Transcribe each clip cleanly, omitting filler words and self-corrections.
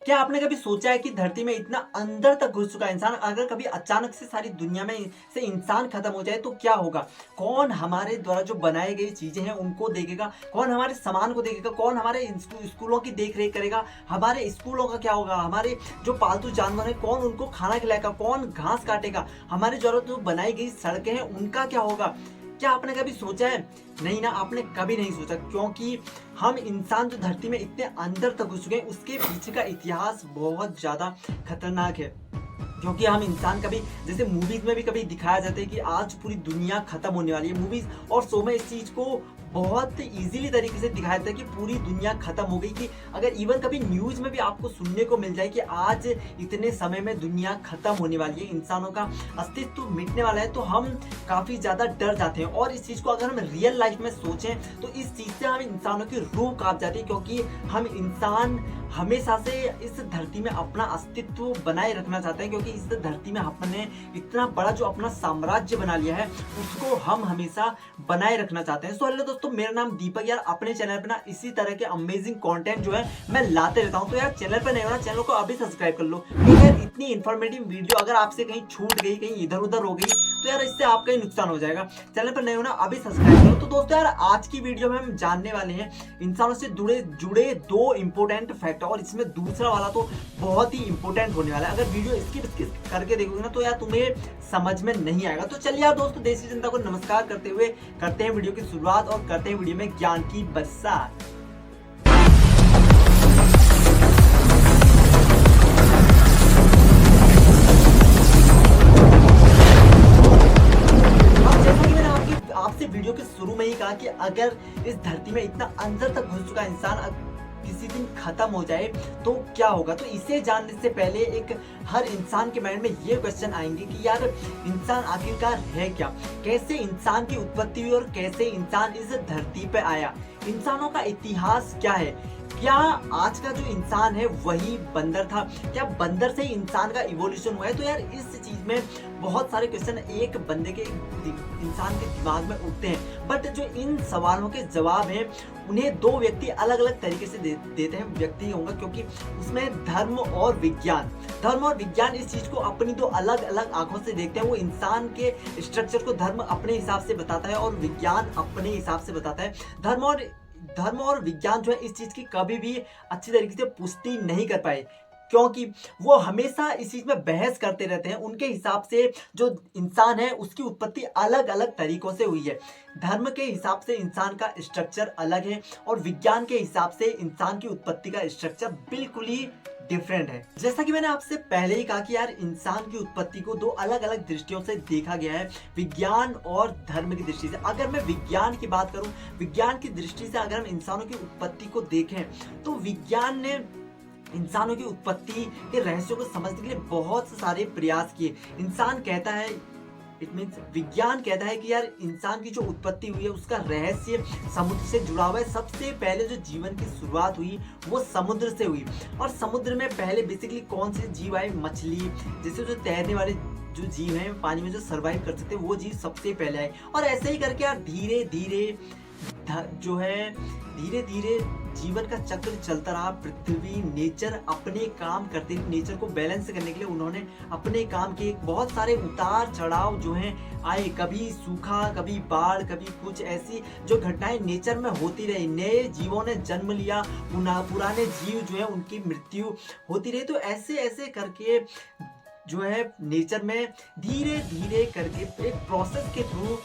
क्या आपने कभी सोचा है कि धरती में इतना अंदर तक घुस चुका इंसान अगर कभी अचानक से सारी दुनिया में से इंसान खत्म हो जाए तो क्या होगा? कौन हमारे द्वारा जो बनाई गई चीजें हैं उनको देखेगा? कौन हमारे सामान को देखेगा? कौन हमारे स्कूलों की देख रेख करेगा? हमारे स्कूलों का क्या होगा? हमारे जो पालतू जानवर हैं कौन उनको खाना खिलाएगा? कौन घास काटेगा? हमारे द्वारा जो बनाई गई सड़कें हैं उनका क्या होगा? क्या आपने कभी सोचा है? नहीं ना, आपने कभी नहीं सोचा, क्योंकि हम इंसान जो धरती में इतने अंदर तक घुस चुके हैं उसके पीछे का इतिहास बहुत ज्यादा खतरनाक है। क्योंकि हम इंसान कभी, जैसे मूवीज में भी कभी दिखाया जाता है कि आज पूरी दुनिया खत्म होने वाली है, मूवीज और शो में इस चीज को बहुत इजीली तरीके से दिखाया जाता है कि पूरी दुनिया खत्म हो गई। कि अगर इवन कभी न्यूज में भी आपको सुनने को मिल जाए कि आज इतने समय में दुनिया खत्म होने वाली है, इंसानों का अस्तित्व मिटने वाला है, तो हम काफी ज्यादा डर जाते हैं। और इस चीज को अगर हम रियल लाइफ में सोचें तो इस चीज से हम इंसानों की रूह कांप जाती है, क्योंकि हम इंसान हमेशा से इस धरती में अपना अस्तित्व बनाए रखना चाहते हैं। क्योंकि इस धरती में हमने इतना बड़ा जो अपना साम्राज्य बना लिया है उसको हम हमेशा बनाए रखना चाहते हैं। सो हेलो दोस्तों, मेरा नाम दीपक। यार अपने चैनल पे ना इसी तरह के अमेजिंग कंटेंट जो है मैं लाते रहता हूं, तो यार चैनल पर नए हो ना, चैनल को अभी सब्सक्राइब कर लो। तो यार इतनी इन्फॉर्मेटिव वीडियो अगर आपसे कहीं छूट गई, कहीं इधर उधर हो गई, तो यार इससे आपका ही नुकसान हो जाएगा। चैनल पर नए हो ना, अभी सब्सक्राइब करो। तो दोस्तों यार आज की वीडियो में हम जानने वाले हैं इंसानों से जुड़े दो इंपोर्टेंट फैक्ट, और इसमें दूसरा वाला तो बहुत ही इंपॉर्टेंट होने वाला है। अगर वीडियो स्किप करके देखोगे ना तो यार तुम्हें समझ में नहीं आएगा। तो चलिए यार दोस्तों, देसी जनता को नमस्कार करते हुए करते हैं वीडियो की शुरुआत और करते हैं वीडियो में ज्ञान की बरसात। आपसे वीडियो के शुरू में ही कहा कि अगर इस धरती में इतना अंदर तक घुस चुका इंसान किसी दिन खत्म हो जाए तो क्या होगा। तो इसे जानने से पहले एक हर इंसान के माइंड में ये क्वेश्चन आएंगे कि यार इंसान आखिरकार है क्या, कैसे इंसान की उत्पत्ति हुई और कैसे इंसान इस धरती पे आया, इंसानों का इतिहास क्या है, क्या आज का जो इंसान है वही बंदर था, क्या बंदर से ही इंसान का इवोल्यूशन हुआ है। तो यार इस चीज में बहुत सारे क्वेश्चन एक बंदे के इंसान के दिमाग में उठते हैं, बट जो इन सवालों के जवाब हैं उन्हें दो व्यक्ति अलग अलग तरीके से देते हैं। व्यक्ति होगा क्योंकि उसमें धर्म और विज्ञान इस चीज को अपनी दो अलग अलग आंखों से देखते हैं। वो इंसान के स्ट्रक्चर को धर्म अपने हिसाब से बताता है और विज्ञान अपने हिसाब से बताता है। धर्म और विज्ञान जो है इस चीज की कभी भी अच्छी तरीके से पुष्टि नहीं कर पाए, क्योंकि वो हमेशा इस चीज में बहस करते रहते हैं। उनके हिसाब से जो इंसान है उसकी उत्पत्ति अलग अलग तरीकों से हुई है। धर्म के हिसाब से इंसान का स्ट्रक्चर अलग है और विज्ञान के हिसाब से इंसान की उत्पत्ति का स्ट्रक्चर बिल्कुल ही डिफरेंट है। जैसा कि मैंने आपसे पहले ही कहा कि यार इंसान की उत्पत्ति को दो अलग अलग दृष्टियों से देखा गया है, विज्ञान और धर्म की दृष्टि से। अगर मैं विज्ञान की बात करूं, विज्ञान की दृष्टि से अगर हम इंसानों की उत्पत्ति को देखें तो विज्ञान ने इंसानों की उत्पत्ति के रहस्यों को समझने के लिए बहुत सारे प्रयास किए। इंसान कहता है, इट मीन्स विज्ञान कहता है कि यार इंसान की जो उत्पत्ति हुई है उसका रहस्य समुद्र से जुड़ा हुआ है। सबसे पहले जो जीवन की शुरुआत हुई वो समुद्र से हुई, और समुद्र में पहले बेसिकली कौन से जीव आए? मछली जैसे जो तैरने वाले जो जीव हैं, पानी में जो सर्वाइव कर सकते हैं, वो जीव सबसे पहले आए। और ऐसे ही करके यार धीरे धीरे जीवन का चक्र चलता रहा। पृथ्वी, नेचर अपने काम करते, नेचर को बैलेंस करने के लिए उन्होंने अपने काम किए। बहुत सारे उतार चढ़ाव जो हैं आए, कभी सूखा, कभी बाढ़, कभी कुछ ऐसी जो घटनाएं नेचर में होती रही। नए जीवों ने जन्म लिया, पुराने जीव जो है उनकी मृत्यु होती रही। तो ऐसे ऐसे करके जो है नेचर में धीरे धीरे करके एक प्रोसेस के थ्रू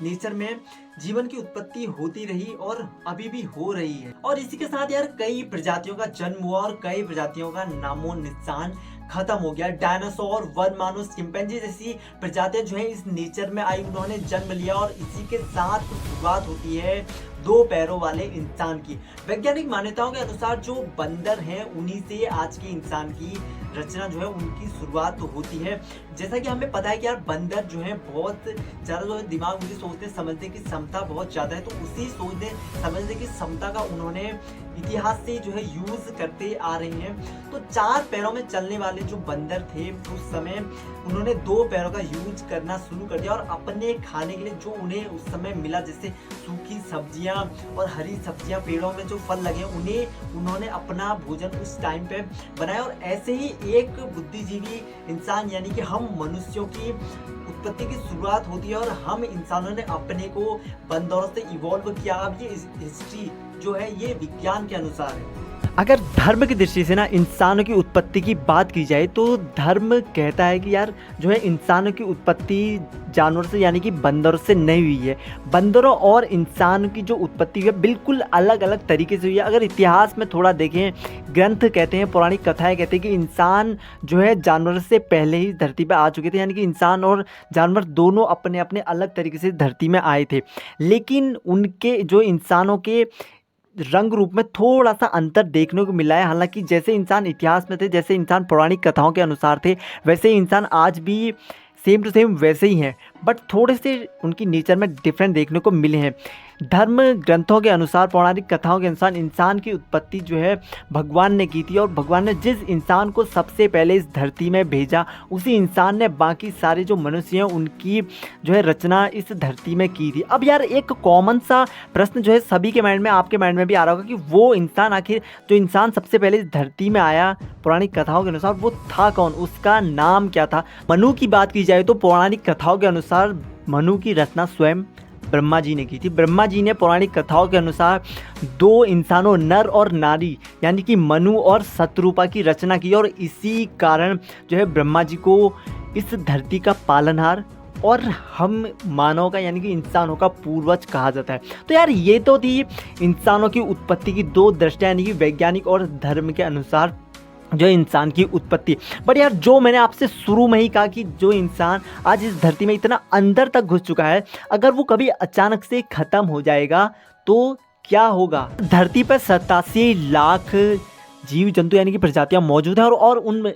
नेचर में जीवन की उत्पत्ति होती रही और अभी भी हो रही है। और इसी के साथ यार कई प्रजातियों का जन्म हुआ और कई प्रजातियों का नामो निशान खत्म हो गया। डायनासोर, वन मानुस, चिंपैंजी जैसी प्रजातियां जो है इस नेचर में आई, उन्होंने जन्म लिया। और इसी के साथ शुरुआत होती है दो पैरों वाले इंसान की। वैज्ञानिक मान्यताओं के अनुसार जो बंदर हैं उन्हीं से आज के इंसान की रचना जो है उनकी शुरुआत तो होती है। जैसा कि हमें पता है कि यार बंदर जो है बहुत ज्यादा जो है दिमाग, उनकी सोचने समझने की क्षमता बहुत ज्यादा है। तो उसी सोचने समझने की क्षमता का उन्होंने इतिहास से जो है यूज करते आ रहे हैं। तो चार पैरों में चलने वाले जो बंदर थे उस समय उन्होंने दो पैरों का यूज करना शुरू कर दिया और अपने खाने के लिए जो उन्हें उस समय मिला, जैसे सूखी सब्जियां सब्जियां और हरी सब्जियां, पेड़ों में जो फल लगे हैं उन्हें उन्होंने अपना भोजन उस टाइम पे बनाया। और ऐसे ही एक बुद्धिजीवी इंसान यानी कि हम मनुष्यों की उत्पत्ति की शुरुआत होती है और हम इंसानों ने अपने को बंदरों से इवॉल्व किया। अब ये हिस्ट्री जो है ये विज्ञान के अनुसार है। अगर धर्म की दृष्टि से ना इंसानों की उत्पत्ति की बात की जाए तो धर्म कहता है कि यार जो है इंसानों की उत्पत्ति जानवर से यानी कि बंदरों से नहीं हुई है। बंदरों और इंसान की जो उत्पत्ति हुई है बिल्कुल अलग अलग तरीके से हुई है। अगर इतिहास में थोड़ा देखें, ग्रंथ कहते हैं, पौराणिक कथाएं कहते हैं कि इंसान जो है जानवर से पहले ही धरती पर आ चुके थे, यानी कि इंसान और जानवर दोनों अपने अपने अलग तरीके से धरती में आए थे। लेकिन उनके जो इंसानों के रंग रूप में थोड़ा सा अंतर देखने को मिला है। हालांकि जैसे इंसान इतिहास में थे, जैसे इंसान पौराणिक कथाओं के अनुसार थे, वैसे ही इंसान आज भी सेम टू सेम वैसे ही हैं, बट थोड़े से उनकी नेचर में डिफरेंट देखने को मिले हैं। धर्म ग्रंथों के अनुसार, पौराणिक कथाओं के अनुसार इंसान की उत्पत्ति जो है भगवान ने की थी और भगवान ने जिस इंसान को सबसे पहले इस धरती में भेजा उसी इंसान ने बाकी सारे जो मनुष्य हैं उनकी जो है रचना इस धरती में की थी। अब यार एक कॉमन सा प्रश्न जो है सभी के माइंड में, आपके माइंड में भी आ रहा होगा कि वो इंसान, आखिर जो इंसान सबसे पहले इस धरती में आया पौराणिक कथाओं के अनुसार वो था कौन, उसका नाम क्या था। मनु की बात की जाए तो पौराणिक कथाओं के अनुसार मनु की रचना स्वयं ब्रह्मा जी ने की थी। ब्रह्मा जी ने पौराणिक कथाओं के अनुसार दो इंसानों, नर और नारी, यानी कि मनु और शतरूपा की रचना की और इसी कारण जो है ब्रह्मा जी को इस धरती का पालनहार और हम मानव का यानी कि इंसानों का पूर्वज कहा जाता है। तो यार ये तो थी इंसानों की उत्पत्ति की दो दृष्टियां, यानी कि वैज्ञानिक और धर्म के अनुसार जो इंसान की उत्पत्ति। बट यार जो मैंने आपसे शुरू में ही कहा कि जो इंसान आज इस धरती में इतना अंदर तक घुस चुका है, अगर वो कभी अचानक से ख़त्म हो जाएगा तो क्या होगा। धरती पर 87 लाख जीव जंतु यानी कि प्रजातियां मौजूद हैं और उन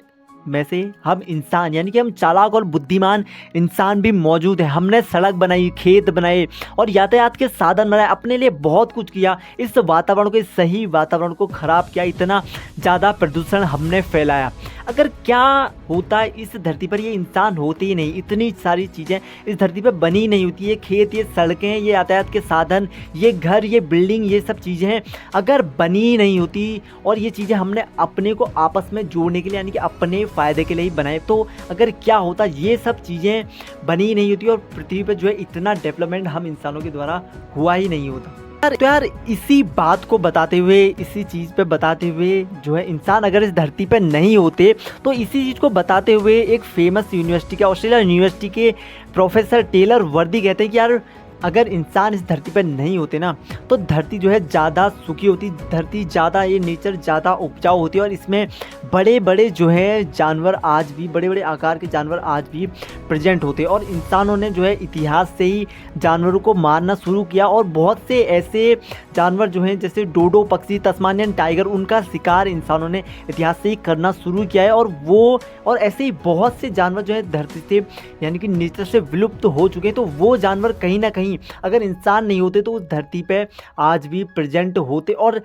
में से हम इंसान यानी कि हम चालाक और बुद्धिमान इंसान भी मौजूद है। हमने सड़क बनाई, खेत बनाए और यातायात के साधन बनाए, अपने लिए बहुत कुछ किया। इस वातावरण को, इस सही वातावरण को ख़राब किया, इतना ज़्यादा प्रदूषण हमने फैलाया। अगर क्या होता है इस धरती पर, ये इंसान होते ही नहीं, इतनी सारी चीज़ें इस धरती पर बनी नहीं होती। ये खेत, ये सड़कें, ये यातायात के साधन, ये घर, ये बिल्डिंग, ये सब चीज़ें अगर बनी नहीं होती और ये चीज़ें हमने अपने को आपस में जोड़ने के लिए यानी कि अपने फ़ायदे के लिए ही बनाए, तो अगर क्या होता, ये सब चीज़ें बनी नहीं होती और पृथ्वी पर जो है इतना डेवलपमेंट हम इंसानों के द्वारा हुआ ही नहीं होता। तो यार इसी बात को बताते हुए, इसी चीज़ पे बताते हुए जो है इंसान अगर इस धरती पे नहीं होते, तो इसी चीज़ को बताते हुए एक फेमस यूनिवर्सिटी के, ऑस्ट्रेलिया यूनिवर्सिटी के प्रोफेसर टेलर वर्दी कहते हैं कि यार अगर इंसान इस धरती पर नहीं होते ना तो धरती जो है ज़्यादा सुखी होती, धरती ज़्यादा, ये नेचर ज़्यादा उपजाऊ होती और इसमें बड़े बड़े जो है जानवर आज भी, बड़े बड़े आकार के जानवर आज भी प्रेजेंट होते। और इंसानों ने जो है इतिहास से ही जानवरों को मारना शुरू किया और बहुत से ऐसे जानवर जो हैं जैसे डोडो पक्षी, तस्मानियन टाइगर, उनका शिकार इंसानों ने इतिहास से ही करना शुरू किया है। और ऐसे ही बहुत से जानवर जो है धरती से यानी कि नेचर से विलुप्त हो चुके हैं। तो वो जानवर कहीं ना कहीं अगर इंसान नहीं होते तो उस धरती पे आज भी प्रेजेंट होते। और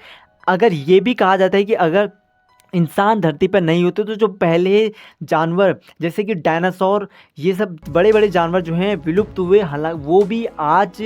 अगर ये भी कहा जाता है कि अगर इंसान धरती पर नहीं होते तो जो पहले जानवर जैसे कि डायनासोर, ये सब बड़े बड़े जानवर जो हैं विलुप्त हुए, हालांकि वो भी आज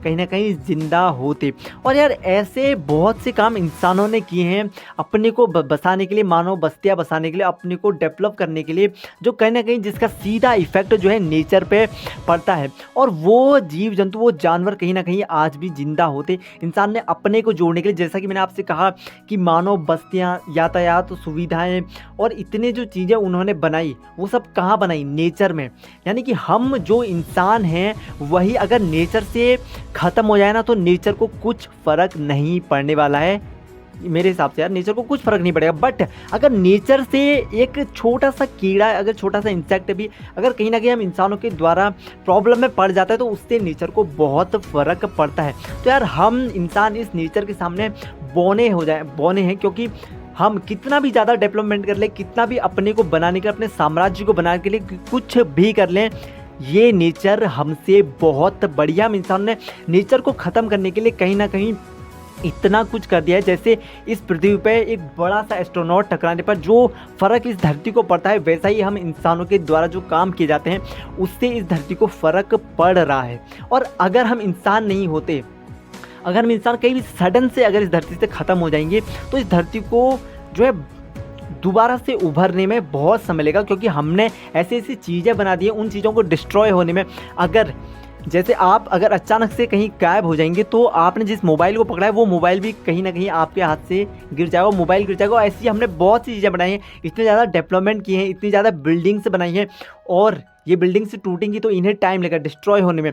कहीं ना कहीं ज़िंदा होते। और यार ऐसे बहुत से काम इंसानों ने किए हैं अपने को बसाने के लिए, मानव बस्तियां बसाने के लिए, अपने को डेवलप करने के लिए, जो कहीं ना कहीं जिसका सीधा इफेक्ट जो है नेचर पे पड़ता है। और वो जीव जंतु, वो जानवर कहीं ना कहीं आज भी जिंदा होते। इंसान ने अपने को जोड़ने के लिए, जैसा कि मैंने आपसे कहा कि मानव बस्तियाँ, यातायात, सुविधाएं और इतने जो चीज़ें उन्होंने बनाई, वो सब कहाँ बनाई, नेचर में। यानी कि हम जो इंसान हैं वही अगर नेचर से ख़त्म हो जाए ना तो नेचर को कुछ फ़र्क नहीं पड़ने वाला है। मेरे हिसाब से यार नेचर को कुछ फ़र्क नहीं पड़ेगा। बट अगर नेचर से एक छोटा सा कीड़ा, अगर छोटा सा इंसेक्ट भी अगर कहीं ना कहीं हम इंसानों के द्वारा प्रॉब्लम में पड़ जाता है तो उससे नेचर को बहुत फ़र्क पड़ता है। तो यार हम इंसान इस नेचर के सामने बौने हैं, क्योंकि हम कितना भी ज़्यादा डेवलपमेंट कर लें, कितना भी अपने को बनाने के लिए, अपने साम्राज्य को बनाने के लिए कुछ भी कर लें, ये नेचर हमसे बहुत बढ़िया। हम इंसान ने नेचर को ख़त्म करने के लिए कहीं ना कहीं इतना कुछ कर दिया है। जैसे इस पृथ्वी पे एक बड़ा सा एस्ट्रोनॉट टकराने पर जो फ़र्क इस धरती को पड़ता है, वैसा ही हम इंसानों के द्वारा जो काम किए जाते हैं उससे इस धरती को फ़र्क पड़ रहा है। और अगर हम इंसान नहीं होते, अगर हम इंसान कहीं भी सडन से अगर इस धरती से ख़त्म हो जाएंगे तो इस धरती को जो है दोबारा से उभरने में बहुत समय लगेगा, क्योंकि हमने ऐसी ऐसी चीज़ें बना दी हैं, उन चीज़ों को डिस्ट्रॉय होने में। अगर जैसे आप अगर अचानक से कहीं गायब हो जाएंगे तो आपने जिस मोबाइल को पकड़ा है वो मोबाइल भी कहीं ना कहीं आपके हाथ से गिर जाएगा, मोबाइल गिर जाएगा। ऐसी हमने बहुत सी चीज़ें बनाई हैं, इतने ज़्यादा डेवलपमेंट किए हैं, इतनी ज़्यादा बिल्डिंग्स बनाई हैं, और ये बिल्डिंग्स टूटेंगी तो इन्हें टाइम लगेगा डिस्ट्रॉय होने में।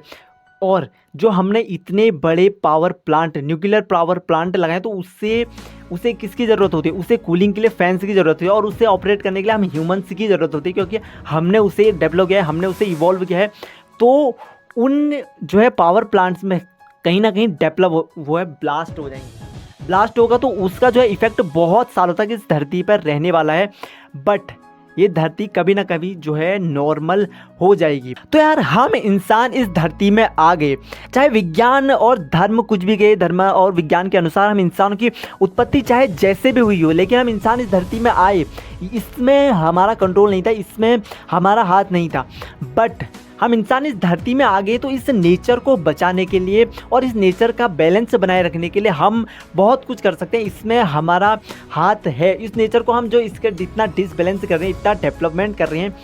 और जो हमने इतने बड़े power plant, nuclear power plant लगाए, तो उससे उसे किसकी ज़रूरत होती है? उसे कूलिंग के लिए फैंस की ज़रूरत है, और उसे ऑपरेट करने के लिए हम ह्यूमंस की ज़रूरत होती है, क्योंकि हमने उसे डेवलप किया है, हमने उसे इवॉल्व किया है। तो उन जो है पावर प्लांट्स में कहीं ना कहीं डेवलप वो है ब्लास्ट हो जाएंगे। ब्लास्ट होगा तो उसका जो है इफेक्ट बहुत सालों तक इस धरती पर रहने वाला है, बट ये धरती कभी ना कभी जो है नॉर्मल हो जाएगी। तो यार हम इंसान इस धरती में आ गए, चाहे विज्ञान और धर्म कुछ भी गए, धर्म और विज्ञान के अनुसार हम इंसानों की उत्पत्ति चाहे जैसे भी हुई हो, लेकिन हम इंसान इस धरती में आए, इसमें हमारा कंट्रोल नहीं था, इसमें हमारा हाथ नहीं था। बट हम इंसान इस धरती में आ गए तो इस नेचर को बचाने के लिए और इस नेचर का बैलेंस बनाए रखने के लिए हम बहुत कुछ कर सकते हैं, इसमें हमारा हाथ है। इस नेचर को हम जो इसके जितना डिसबैलेंस कर रहे हैं, इतना डेवलपमेंट कर रहे हैं,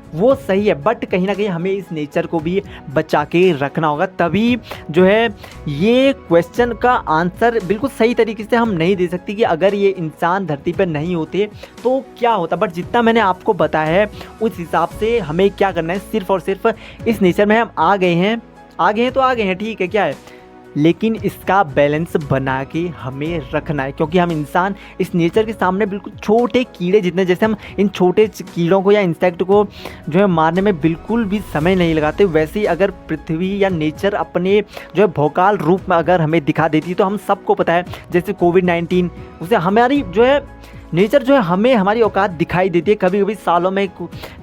वो सही है, बट कहीं ना कहीं हमें इस नेचर को भी बचा के रखना होगा, तभी जो है ये क्वेश्चन का आंसर बिल्कुल सही तरीके से हम नहीं दे सकते कि अगर ये इंसान धरती पर नहीं होते तो क्या होता। बट जितना मैंने आपको बताया है उस हिसाब से हमें क्या करना है, सिर्फ और सिर्फ इस नेचर में हम आ गए हैं तो आ गए हैं, ठीक है, क्या है, लेकिन इसका बैलेंस बना के हमें रखना है, क्योंकि हम इंसान इस नेचर के सामने बिल्कुल छोटे कीड़े जितने, जैसे हम इन छोटे कीड़ों को या इंसेक्ट को जो है मारने में बिल्कुल भी समय नहीं लगाते, वैसे ही अगर पृथ्वी या नेचर अपने जो है भौकाल रूप में अगर हमें दिखा देती तो हम सबको पता है, जैसे कोविड-19 उसे हमारी जो है नेचर जो है हमें हमारी औकात दिखाई देती है। कभी कभी सालों में,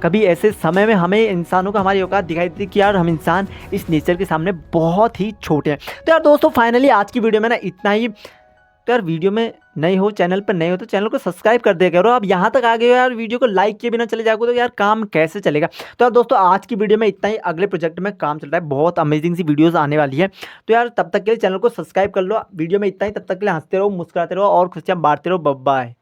कभी ऐसे समय में हमें इंसानों को हमारी औकात दिखाई देती है कि यार हम इंसान इस नेचर के सामने बहुत ही छोटे हैं। तो यार दोस्तों फाइनली आज की वीडियो में ना इतना ही। तो यार वीडियो में नए हो, चैनल पर नए हो तो चैनल को सब्सक्राइब कर दिया करो। अब यहाँ तक आ गए हो यार, वीडियो को लाइक किए बिना चले जाओगे तो यार काम कैसे चलेगा। तो यार दोस्तों आज की वीडियो में इतना ही, अगले प्रोजेक्ट में काम चल रहा है, बहुत अमेजिंग सी वीडियोस आने वाली है। तो यार तब तक के लिए चैनल को सब्सक्राइब कर लो। वीडियो में इतना ही, तब तक के लिए हंसते रहो, मुस्कुराते रहो और खुशियाँ बांटते रहो। Bye bye.